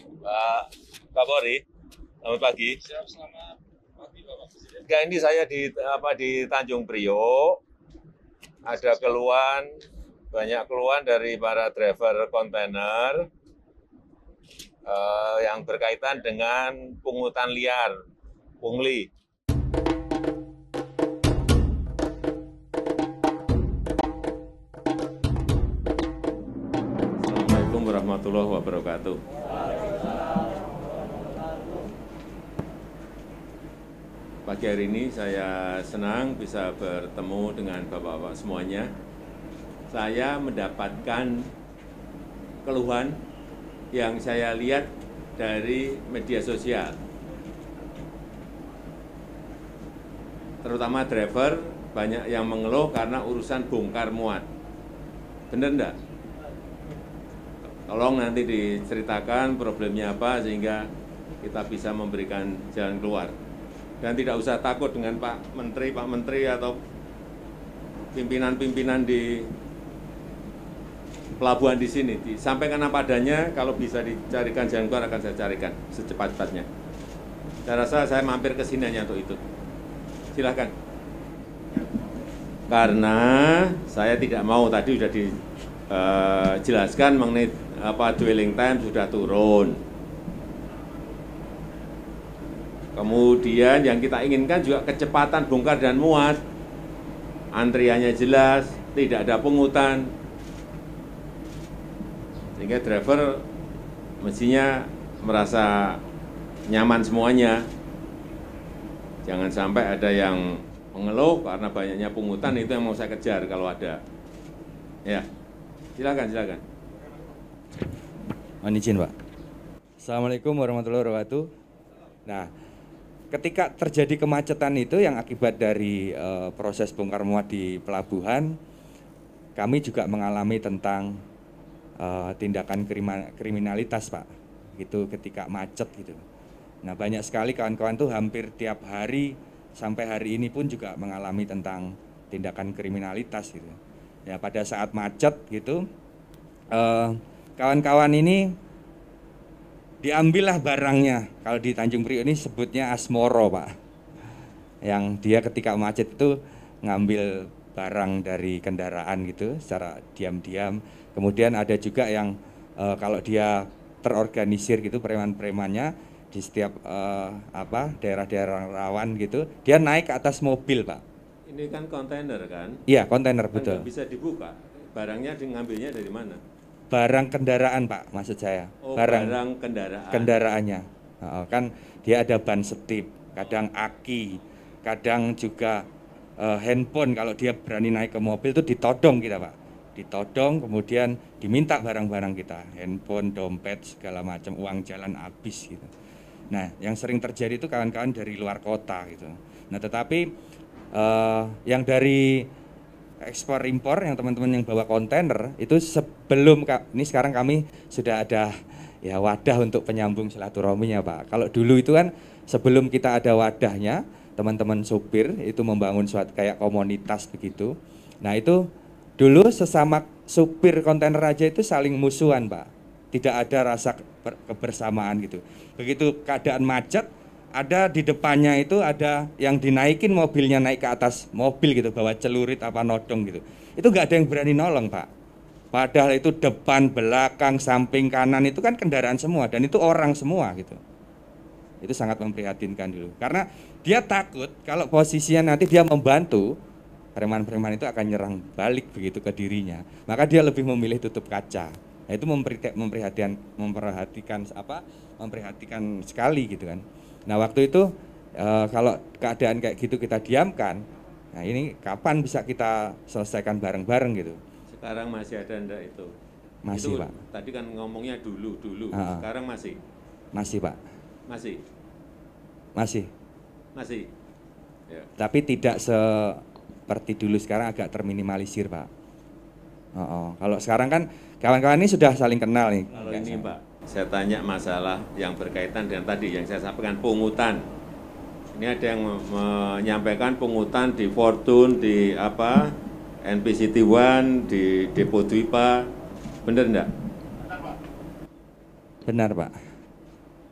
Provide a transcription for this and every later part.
Pak Kapolri, selamat pagi. Siap, selamat pagi Bapak Presiden. Enggak, ini saya di Tanjung Priok, ada keluhan, banyak keluhan dari para driver kontainer yang berkaitan dengan pungutan liar, pungli. Assalamualaikum warahmatullahi wabarakatuh. Pagi hari ini saya senang bisa bertemu dengan Bapak-Bapak semuanya. Saya mendapatkan keluhan yang saya lihat dari media sosial. Terutama driver banyak yang mengeluh karena urusan bongkar muat. Benar enggak? Tolong nanti diceritakan problemnya apa sehingga kita bisa memberikan jalan keluar. Dan tidak usah takut dengan Pak Menteri atau pimpinan-pimpinan di pelabuhan di sini. Disampaikan apa adanya, kalau bisa dicarikan jalan keluar akan saya carikan secepat-cepatnya. Saya rasa saya mampir ke sini hanya untuk itu. Silakan. Karena saya tidak mau, tadi sudah dijelaskan mengenai dwelling time sudah turun. Kemudian yang kita inginkan juga kecepatan bongkar dan muat. Antriannya jelas, tidak ada pungutan. Sehingga driver mestinya merasa nyaman semuanya. Jangan sampai ada yang mengeluh karena banyaknya pungutan, itu yang mau saya kejar kalau ada. Ya, silakan. Mohon izin, Pak. Assalamualaikum warahmatullahi wabarakatuh. Nah, ketika terjadi kemacetan itu yang akibat dari proses bongkar muat di pelabuhan, kami juga mengalami tentang tindakan kriminalitas, Pak. Gitu ketika macet gitu. Nah, banyak sekali kawan-kawan tuh hampir tiap hari sampai hari ini pun juga mengalami tentang tindakan kriminalitas gitu. Ya, pada saat macet gitu, kawan-kawan ini diambillah barangnya. Kalau di Tanjung Priok ini sebutnya asmoro, Pak. Yang dia ketika macet itu ngambil barang dari kendaraan gitu secara diam-diam. Kemudian ada juga yang kalau dia terorganisir gitu preman-premannya di setiap daerah-daerah rawan gitu, dia naik ke atas mobil, Pak. Ini kan kontainer kan? Iya, kontainer Kan betul. nggak bisa dibuka. Barangnya ngambilnya dari mana? Barang kendaraan, Pak, maksud saya. Oh, barang kendaraan. Kendaraannya. Kan dia ada ban setip, kadang aki, kadang juga handphone. Kalau dia berani naik ke mobil itu ditodong kita, Pak. Ditodong, kemudian diminta barang-barang kita, handphone, dompet, segala macam, uang jalan habis gitu. Nah, yang sering terjadi itu kawan-kawan dari luar kota gitu. Nah, tetapi yang dari ekspor impor yang teman-teman yang bawa kontainer itu sebelum ini sekarang kami sudah ada ya wadah untuk penyambung silaturahminya, Pak. Kalau dulu itu kan sebelum kita ada wadahnya, teman-teman supir itu membangun suatu kayak komunitas begitu. Nah, itu dulu sesama supir kontainer aja itu saling musuhan, Pak. Tidak ada rasa kebersamaan gitu. Begitu keadaan macet, ada di depannya itu ada yang dinaikin mobilnya naik ke atas mobil gitu, bawa celurit apa nodong gitu. Itu nggak ada yang berani nolong, Pak. Padahal itu depan, belakang, samping, kanan itu kan kendaraan semua dan itu orang semua gitu. Itu sangat memprihatinkan dulu. Karena dia takut kalau posisinya nanti dia membantu, preman-preman itu akan nyerang balik begitu ke dirinya. Maka dia lebih memilih tutup kaca. Nah, itu memperhatikan sekali gitu kan. Nah, waktu itu kalau keadaan kayak gitu kita diamkan, nah ini kapan bisa kita selesaikan bareng-bareng gitu? Sekarang masih ada enggak itu? Masih, Itu Pak. tadi kan ngomongnya dulu. Sekarang masih? Masih, Pak. Masih? Masih. Masih? Ya. Tapi tidak seperti dulu, sekarang agak terminimalisir, Pak. Kalau sekarang kan kawan-kawan ini sudah saling kenal nih. Kalau ini Pak, saya tanya masalah yang berkaitan dengan tadi yang saya sampaikan, pungutan. Ini ada yang menyampaikan pungutan di Fortune, di NPCT One, di Depo Dwipa. Benar enggak? Benar, Pak.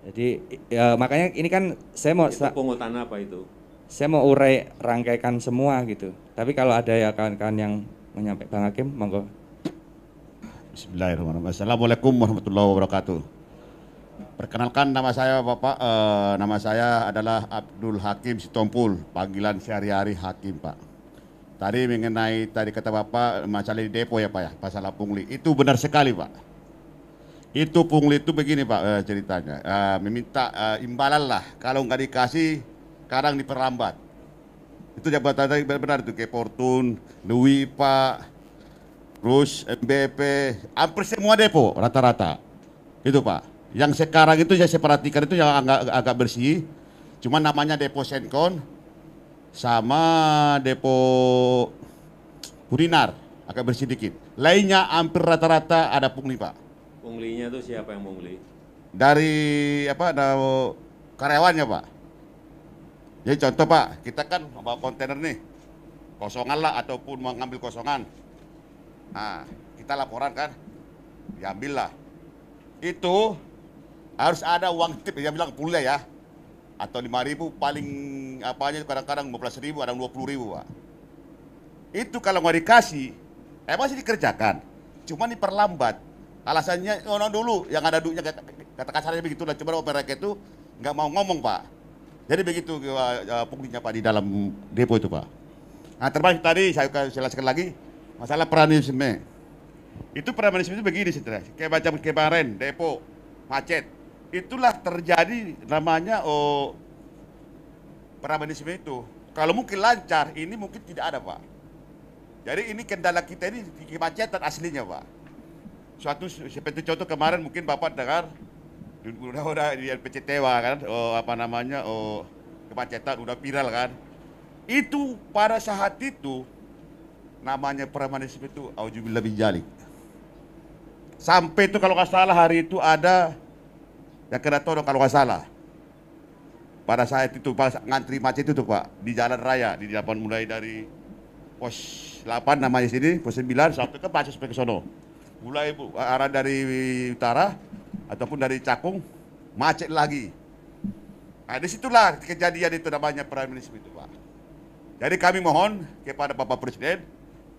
Jadi ya, makanya ini kan saya mau Itu pungutan apa itu? saya mau urai rangkaikan semua gitu. Tapi kalau ada ya kawan-kawan yang menyampaikan, Bang Hakim, monggo. Bismillahirrahmanirrahim. Assalamualaikum warahmatullahi wabarakatuh. Perkenalkan nama saya Bapak, nama saya adalah Abdul Hakim Sitompul, panggilan sehari-hari Hakim Pak. Tadi mengenai tadi kata Bapak masalah di depo ya Pak ya, masalah pungli. Itu benar sekali Pak. Itu pungli itu begini Pak ceritanya, meminta imbalan lah, kalau nggak dikasih kadang diperlambat. Itu jabatan tadi benar itu kayak Fortune, Louis Pak, terus MBP, hampir semua depo rata-rata. Itu Pak. Yang sekarang itu saya perhatikan itu yang agak bersih, cuma namanya depo Senkon sama depo Purinar agak bersih dikit. Lainnya hampir rata-rata ada pungli Pak. Punglinya itu siapa yang pungli? Dari apa ada karyawannya Pak. Jadi contoh Pak, kita kan bawa kontainer nih, kosongan lah ataupun mau ngambil kosongan. Nah, kita laporan kan, diambil lah. Itu harus ada uang tip, yang bilang pulih ya, atau 5.000 paling apanya kadang-kadang 15.000, ada 20.000 Pak. Itu kalau nggak dikasih, masih dikerjakan, cuma diperlambat. Alasannya dulu yang ada duitnya, kata kasarnya begitulah, cuma mereka itu nggak mau ngomong Pak. Jadi begitu punglinya Pak di dalam depo itu Pak. Nah termasuk tadi saya jelaskan lagi masalah premanisme. Itu premanisme itu begini setelah kayak macam kemarin depo macet. Itulah terjadi namanya premanisme itu. Kalau mungkin lancar, ini mungkin tidak ada Pak. Jadi ini kendala kita ini kemacetan aslinya Pak. Suatu seperti contoh kemarin mungkin Bapak dengar udah di LPCTW kan, kemacetan udah viral kan. Itu pada saat itu namanya premanisme itu auzubillah min dzalik. Sampai itu kalau nggak salah hari itu ada yang kena todong kalau nggak salah. Pada saat itu pas ngantri macet itu Pak di jalan raya di depan mulai dari pos 8 namanya sini, pos 9 sampai ke Pacis sampai ke sono. Mulai arah dari utara ataupun dari Cakung macet lagi. Nah disitulah kejadian itu namanya premanisme itu Pak. Jadi kami mohon kepada Bapak Presiden,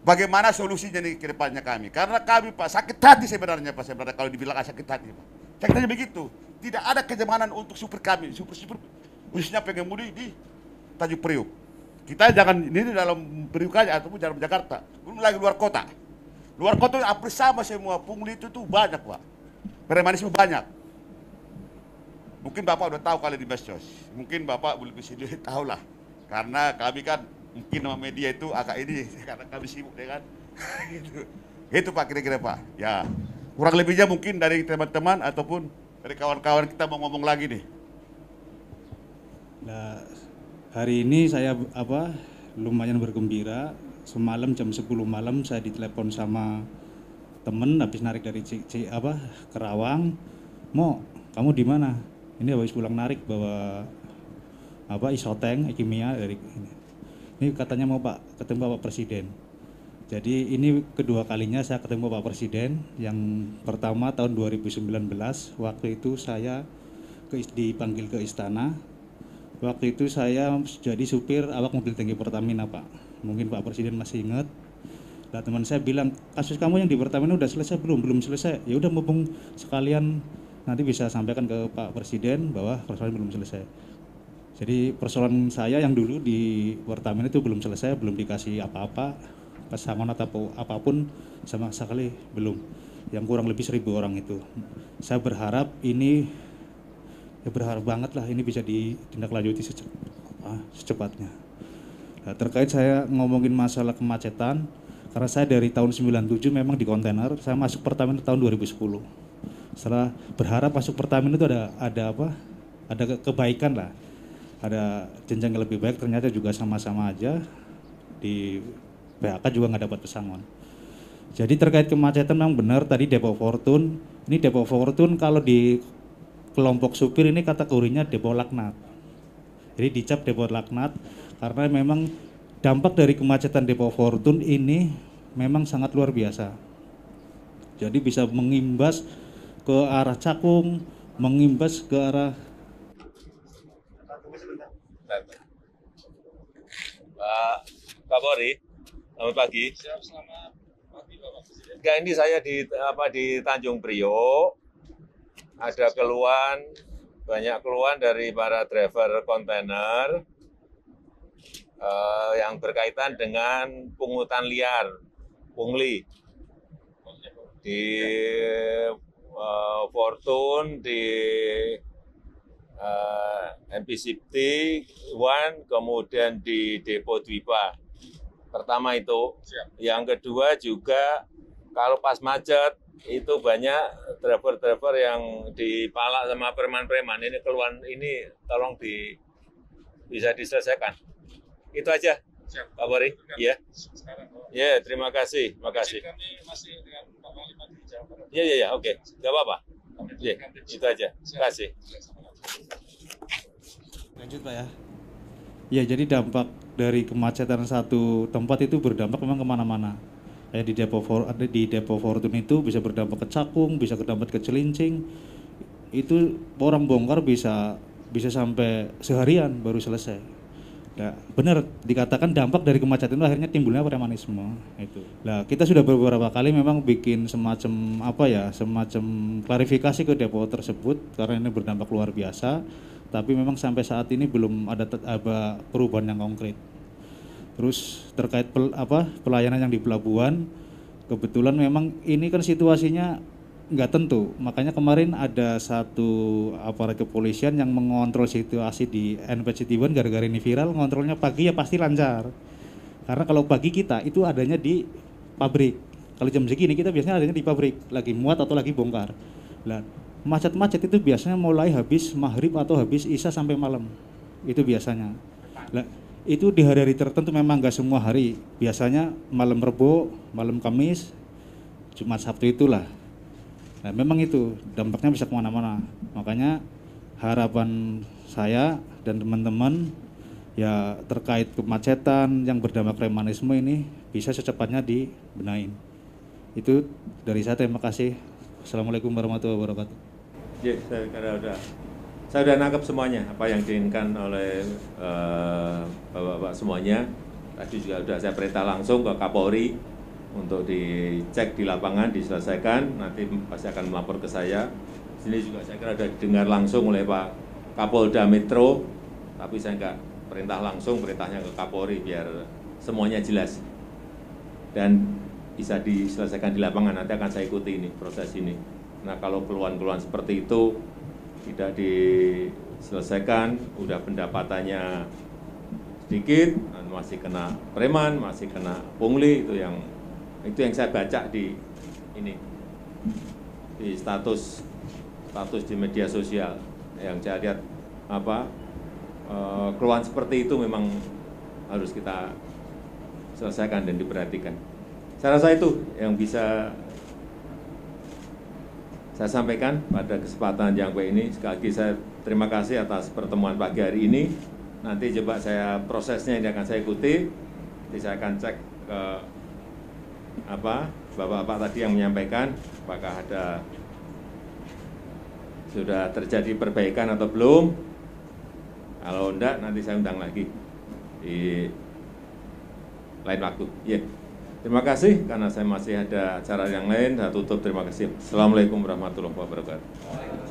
bagaimana solusinya nih ke depannya kami. Karena kami Pak sakit hati sebenarnya Pak, sebenarnya kalau dibilang sakit hati Pak. Sakit hati begitu. Tidak ada kenyamanan untuk supir kami, supir khususnya pengemudi di Tanjung Priuk. Kita jangan ini dalam Priuk aja ataupun dalam Jakarta, belum lagi luar kota. Luar kota hampir sama semua, pungli itu tuh banyak Pak. Premanisme banyak. Mungkin Bapak udah tahu kali di medsos. Mungkin Bapak belum bisa tahu lah. Karena kami kan mungkin sama media itu agak ini karena kami sibuk ya kan. Gitu. Itu Pak kira-kira Pak. Ya. Kurang lebihnya mungkin dari teman-teman ataupun dari kawan-kawan kita mau ngomong lagi nih. Nah, hari ini saya lumayan bergembira. Semalam jam 10 malam saya ditelepon sama temen habis narik dari Kerawang. Mo, kamu di mana? Ini habis pulang narik bawa isoteng kimia dari ini. Ini katanya mau Pak ketemu Bapak Presiden. Jadi ini kedua kalinya saya ketemu Bapak Presiden. Yang pertama tahun 2019, waktu itu saya dipanggil ke istana. Waktu itu saya jadi supir awak mobil tangki Pertamina Pak. Mungkin Pak Presiden masih ingat. Nah teman saya bilang, kasus kamu yang di Pertamina udah selesai belum selesai. Ya udah mumpung sekalian nanti bisa sampaikan ke Pak Presiden bahwa persoalan belum selesai. Jadi persoalan saya yang dulu di Pertamina itu belum selesai, belum dikasih apa-apa, pesangon atau apapun sama sekali belum. Yang kurang lebih 1.000 orang itu. Saya berharap ini, ya berharap banget lah ini bisa ditindaklanjuti secepatnya. Nah, terkait saya ngomongin masalah kemacetan, karena saya dari tahun 97 memang di kontainer, saya masuk Pertamina tahun 2010. Setelah berharap masuk Pertamina itu ada kebaikan lah, ada jenjang yang lebih baik, ternyata juga sama-sama aja, di PHK juga nggak dapat pesangon. Jadi terkait kemacetan memang benar tadi Depo Fortune, ini Depo Fortune kalau di kelompok supir ini kategorinya depo laknat. Jadi dicap depo laknat karena memang dampak dari kemacetan Depo Fortune ini memang sangat luar biasa. Jadi bisa mengimbas ke arah Cakung mengimbas ke arah Pak Kapolri, selamat pagi. Siap, selamat pagi Bapak Presiden. Enggak, ini saya di Tanjung Priok. Ada banyak keluhan dari para driver kontainer yang berkaitan dengan pungutan liar, pungli di Fortune, di MPCT One, kemudian di Depo Dwipa. Pertama itu. Yang kedua juga kalau pas macet itu banyak driver-driver yang dipalak sama preman-preman. Ini keluhan ini tolong bisa diselesaikan. Itu aja, Siap. Pak Polri. Iya. Sekarang, Bapak. Ya, terima kasih. Makasih. Kami masih dengan Pak Panglima di Jawa Barat. Iya, oke. Enggak apa-apa. Kami Iya, berikan tips. itu aja. Terima Siap. kasih. lanjut Pak ya. Ya, jadi dampak dari kemacetan satu tempat itu berdampak memang kemana-mana. Kayak di Depo Fortune itu bisa berdampak ke Cakung, bisa berdampak ke Cilincing. Itu orang bongkar bisa sampai seharian baru selesai. Nah, benar dikatakan dampak dari kemacetan itu akhirnya timbulnya premanisme itu. Nah, kita sudah beberapa kali memang bikin semacam klarifikasi ke depo tersebut karena ini berdampak luar biasa, tapi memang sampai saat ini belum ada perubahan yang konkret. Terus terkait pelayanan yang di pelabuhan, kebetulan memang ini kan situasinya nggak tentu, makanya kemarin ada satu aparat kepolisian yang mengontrol situasi di NPCT One gara-gara ini viral, ngontrolnya pagi ya pasti lancar. Karena kalau pagi kita itu adanya di pabrik, kalau jam segini kita biasanya adanya di pabrik, lagi muat atau lagi bongkar. Nah, macet-macet itu biasanya mulai habis maghrib atau habis isya sampai malam, itu biasanya. Nah, itu di hari-hari tertentu memang nggak semua hari, biasanya malam Rebo, malam Kamis, Jumat Sabtu itulah. Nah, memang itu dampaknya bisa kemana-mana. Makanya harapan saya dan teman-teman ya terkait kemacetan yang berdampak premanisme ini bisa secepatnya dibenahin. Itu dari saya, terima kasih. Assalamualaikum warahmatullahi wabarakatuh. Ya, saya sudah nangkep semuanya apa yang diinginkan oleh bapak-bapak semuanya. Tadi juga sudah saya perintah langsung ke Kapolri untuk dicek di lapangan, diselesaikan, nanti pasti akan melapor ke saya. Sini juga saya kira sudah didengar langsung oleh Pak Kapolda Metro, tapi saya enggak perintah langsung, perintahnya ke Kapolri biar semuanya jelas. Dan bisa diselesaikan di lapangan, nanti akan saya ikuti ini, proses ini. Nah, kalau keluhan-keluhan seperti itu tidak diselesaikan, udah pendapatannya sedikit, masih kena preman, masih kena pungli, itu yang saya baca di ini, di status di media sosial yang saya lihat keluhan seperti itu memang harus kita selesaikan dan diperhatikan. Saya rasa itu yang bisa saya sampaikan pada kesempatan yang baik ini. Sekali lagi saya terima kasih atas pertemuan pagi hari ini. Nanti coba prosesnya ini akan saya ikuti. Nanti saya akan cek ke bapak-bapak tadi yang menyampaikan apakah sudah terjadi perbaikan atau belum. Kalau enggak, nanti saya undang lagi di lain waktu. Terima kasih, karena saya masih ada acara yang lain. Saya tutup, terima kasih. Assalamualaikum warahmatullahi wabarakatuh.